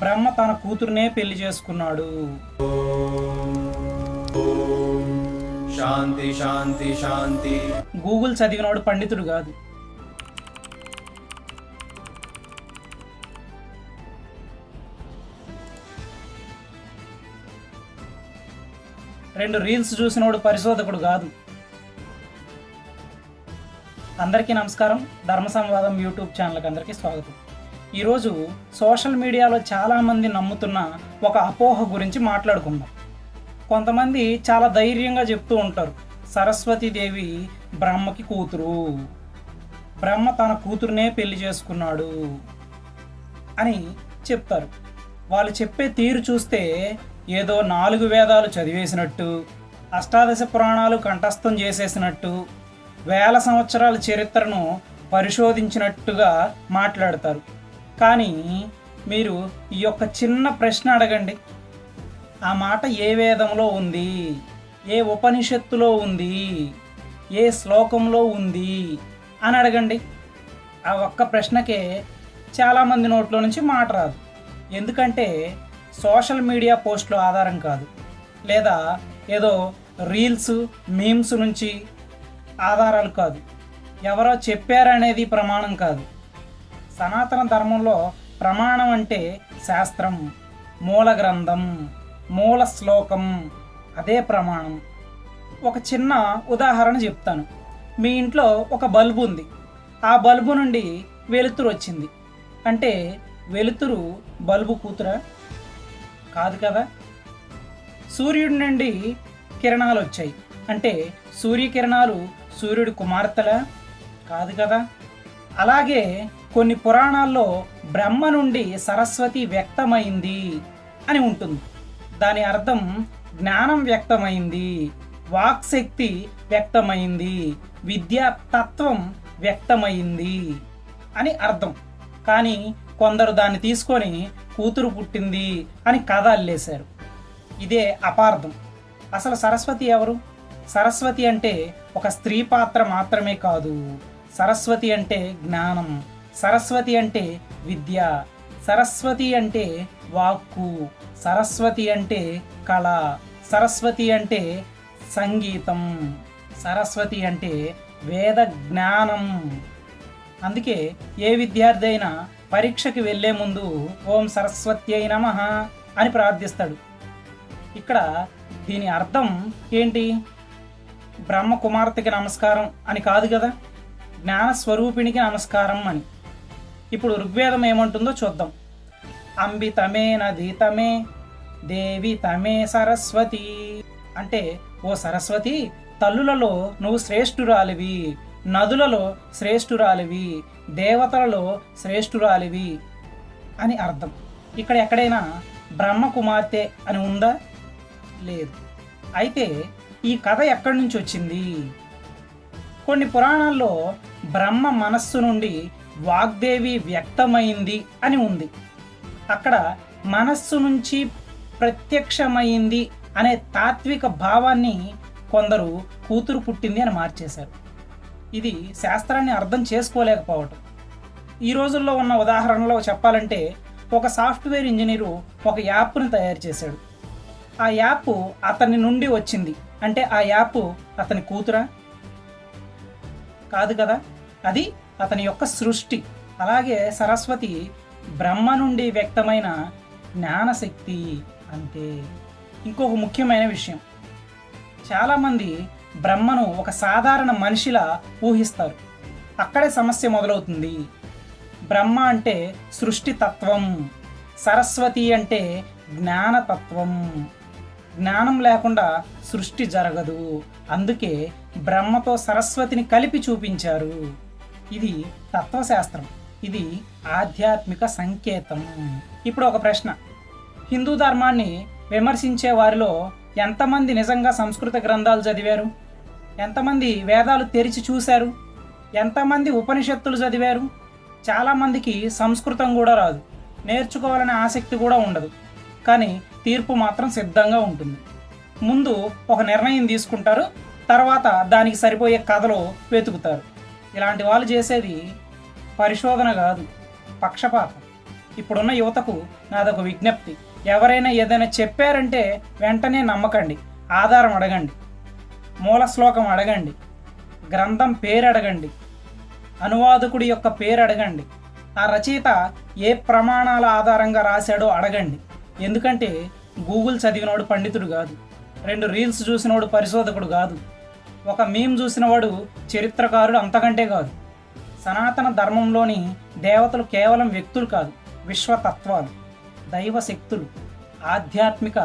బ్రహ్మ తన కూతురునే పెళ్లి చేసుకున్నాడు. శాంతి శాంతి శాంతి. గూగుల్ చదివినోడు పండితుడు కాదు. రెండు రీల్స్ చూసినోడు పరిశోధకుడు కాదు. అందరికీ నమస్కారం. ధర్మ సంవాదం యూట్యూబ్ ఛానల్కి అందరికీ స్వాగతం. ఈరోజు సోషల్ మీడియాలో చాలామంది నమ్ముతున్న ఒక అపోహ గురించి మాట్లాడుకుందాం. కొంతమంది చాలా ధైర్యంగా చెప్తూ ఉంటారు, సరస్వతీదేవి బ్రహ్మకి కూతురు, బ్రహ్మ తన కూతురునే పెళ్లి చేసుకున్నాడు అని చెప్తారు. వాళ్ళు చెప్పే తీరు చూస్తే ఏదో 4 వేదాలు చదివేసినట్టు, అష్టాదశ పురాణాలు కంఠస్థం చేసేసినట్టు, వేల సంవత్సరాల చరిత్రను పరిశోధించినట్టుగా మాట్లాడతారు. కానీ మీరు ఈ యొక్క చిన్న ప్రశ్న అడగండి, ఆ మాట ఏ వేదంలో ఉంది, ఏ ఉపనిషత్తులో ఉంది, ఏ శ్లోకంలో ఉంది అని అడగండి. ఆ ఒక్క ప్రశ్నకే చాలామంది నోట్లో నుంచి మాట రాదు. ఎందుకంటే సోషల్ మీడియా పోస్టులు ఆధారం కాదు, లేదా ఏదో రీల్స్ మీమ్స్ నుంచి ఆధారాలు కాదు, ఎవరో చెప్పారనేది ప్రమాణం కాదు. సనాతన ధర్మంలో ప్రమాణం అంటే శాస్త్రం, మూల గ్రంథం, మూల శ్లోకం, అదే ప్రమాణం. ఒక చిన్న ఉదాహరణ చెప్తాను. మీ ఇంట్లో ఒక బల్బు ఉంది, ఆ బల్బు నుండి వెలుతురు వచ్చింది అంటే వెలుతురు బల్బు కూతురా? కాదు కదా. సూర్యుడి నుండి కిరణాలు వచ్చాయి అంటే సూర్యకిరణాలు సూర్యుడి కుమార్తెలా? కాదు కదా. అలాగే కొన్ని పురాణాల్లో బ్రహ్మ నుండి సరస్వతి వ్యక్తమైంది అని ఉంటుంది. దాని అర్థం జ్ఞానం వ్యక్తమైంది, వాక్శక్తి వ్యక్తమైంది, విద్యా తత్వం వ్యక్తమైంది అని అర్థం. కానీ కొందరు దాన్ని తీసుకొని కూతురు పుట్టింది అని కథ అల్లేశారు. ఇదే అపార్థం. అసలు సరస్వతి ఎవరు? సరస్వతి అంటే ఒక స్త్రీ పాత్ర మాత్రమే కాదు. సరస్వతి అంటే జ్ఞానం, సరస్వతి అంటే విద్య, సరస్వతి అంటే వాక్కు, సరస్వతి అంటే కళ, సరస్వతి అంటే సంగీతం, సరస్వతి అంటే వేద జ్ఞానం. అందుకే ఏ విద్యార్థి అయినా పరీక్షకి వెళ్ళే ముందు ఓం సరస్వత్యై నమః అని ప్రార్థిస్తాడు. ఇక్కడ దీని అర్థం ఏంటి? బ్రహ్మ కుమార్తెకి నమస్కారం అని కాదు కదా, జ్ఞాన స్వరూపిణికి నమస్కారం అని. ఇప్పుడు ఋగ్వేదం ఏమంటుందో చూద్దాం. అంబి తమే నది తమే దేవి తమే సరస్వతి అంటే, ఓ సరస్వతి, తల్లులలో నువ్వు శ్రేష్ఠురాలివి, నదులలో శ్రేష్ఠురాలివి, దేవతలలో శ్రేష్ఠురాలివి అని అర్థం. ఇక్కడ ఎక్కడైనా బ్రహ్మ కుమార్తె అని ఉందా? లేదు. అయితే ఈ కథ ఎక్కడి నుంచి వచ్చింది? కొన్ని పురాణాల్లో బ్రహ్మ మనస్సు నుండి వాగ్దేవి వ్యక్తమైంది అని ఉంది. అక్కడ మనస్సు నుంచి ప్రత్యక్షమైంది అనే తాత్విక భావాన్ని కొందరు కూతురు పుట్టింది అని మార్చేశారు. ఇది శాస్త్రాన్ని అర్థం చేసుకోలేకపోవటం. ఈ రోజుల్లో ఉన్న ఉదాహరణలో చెప్పాలంటే, ఒక సాఫ్ట్వేర్ ఇంజనీరు ఒక యాప్ని తయారు చేశాడు. ఆ యాప్ అతని నుండి వచ్చింది అంటే ఆ యాప్ అతని కూతురా? కాదు కదా. అది అతని యొక్క సృష్టి. అలాగే సరస్వతి బ్రహ్మ నుండి వ్యక్తమైన జ్ఞానశక్తి అంతే. ఇంకొక ముఖ్యమైన విషయం, చాలామంది బ్రహ్మను ఒక సాధారణ మనిషిలా ఊహిస్తారు. అక్కడే సమస్య మొదలవుతుంది. బ్రహ్మ అంటే సృష్టి తత్వం, సరస్వతి అంటే జ్ఞానతత్వం. జ్ఞానం లేకుండా సృష్టి జరగదు. అందుకే బ్రహ్మతో సరస్వతిని కలిపి చూపించారు. ఇది తత్వశాస్త్రం, ఇది ఆధ్యాత్మిక సంకేతం. ఇప్పుడు ఒక ప్రశ్న, హిందూ ధర్మాన్ని విమర్శించే వారిలో ఎంతమంది నిజంగా సంస్కృత గ్రంథాలు చదివారు? ఎంతమంది వేదాలు తెరిచి చూశారు? ఎంతమంది ఉపనిషత్తులు చదివారు? చాలామందికి సంస్కృతం కూడా రాదు, నేర్చుకోవాలనే ఆసక్తి కూడా ఉండదు. కానీ తీర్పు మాత్రం సిద్ధంగా ఉంటుంది. ముందు ఒక నిర్ణయం తీసుకుంటారు, తర్వాత దానికి సరిపోయే కథలు వెతుకుతారు. ఇలాంటి వాళ్ళు చేసేది పరిశోధన కాదు, పక్షపాతం. ఇప్పుడున్న యువతకు నాదొక విజ్ఞప్తి. ఎవరైనా ఏదైనా చెప్పారంటే వెంటనే నమ్మకండి. ఆధారం అడగండి, మూల శ్లోకం అడగండి, గ్రంథం పేరు అడగండి, అనువాదకుడి యొక్క పేరు అడగండి, ఆ రచయిత ఏ ప్రమాణాల ఆధారంగా రాశాడో అడగండి. ఎందుకంటే గూగుల్ చదివినోడు పండితుడు కాదు, 2 రీల్స్ చూసినవాడు పరిశోధకుడు కాదు, ఒక మీమ్ చూసినవాడు చరిత్రకారుడు అంతకంటే కాదు. సనాతన ధర్మంలోని దేవతలు కేవలం వ్యక్తులు కాదు, విశ్వతత్వాలు, దైవ శక్తులు, ఆధ్యాత్మిక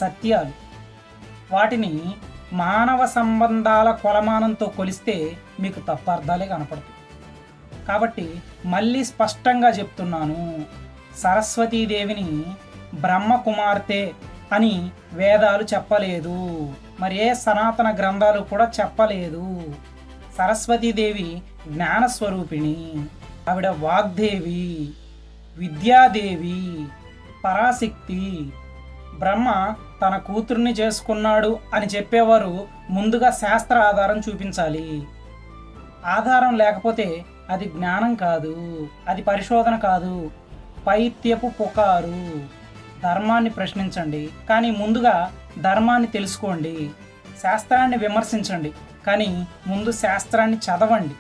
సత్యాలు. వాటిని మానవ సంబంధాల కొలమానంతో కొలిస్తే మీకు తప్పు అర్థాలే కనపడతాయి. కాబట్టి మళ్ళీ స్పష్టంగా చెప్తున్నాను, సరస్వతీదేవిని బ్రహ్మ కుమార్తె అని వేదాలు చెప్పలేదు, మరి ఏ సనాతన గ్రంథాలు కూడా చెప్పలేదు. సరస్వతీదేవి జ్ఞానస్వరూపిణి, ఆవిడ వాగ్దేవి, విద్యాదేవి, పరాశక్తి. బ్రహ్మ తన కూతుర్ని చేసుకున్నాడు అని చెప్పేవారు ముందుగా శాస్త్ర ఆధారం చూపించాలి. ఆధారం లేకపోతే అది జ్ఞానం కాదు, అది పరిశోధన కాదు, పైత్యపు పుకారు. ధర్మాన్ని ప్రశ్నించండి, కానీ ముందుగా ధర్మాన్ని తెలుసుకోండి. శాస్త్రాన్ని విమర్శించండి, కానీ ముందు శాస్త్రాన్ని చదవండి.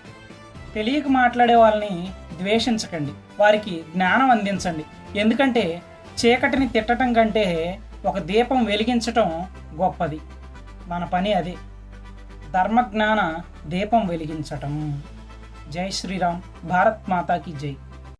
తెలియక మాట్లాడే వాళ్ళని ద్వేషించకండి, వారికి జ్ఞానం అందించండి. ఎందుకంటే చీకటిని తిట్టడం కంటే ఒక దీపం వెలిగించటం గొప్పది. మన పని అదే, ధర్మజ్ఞాన దీపం వెలిగించటం. జై శ్రీరామ్, భారత్ మాతాకి జై.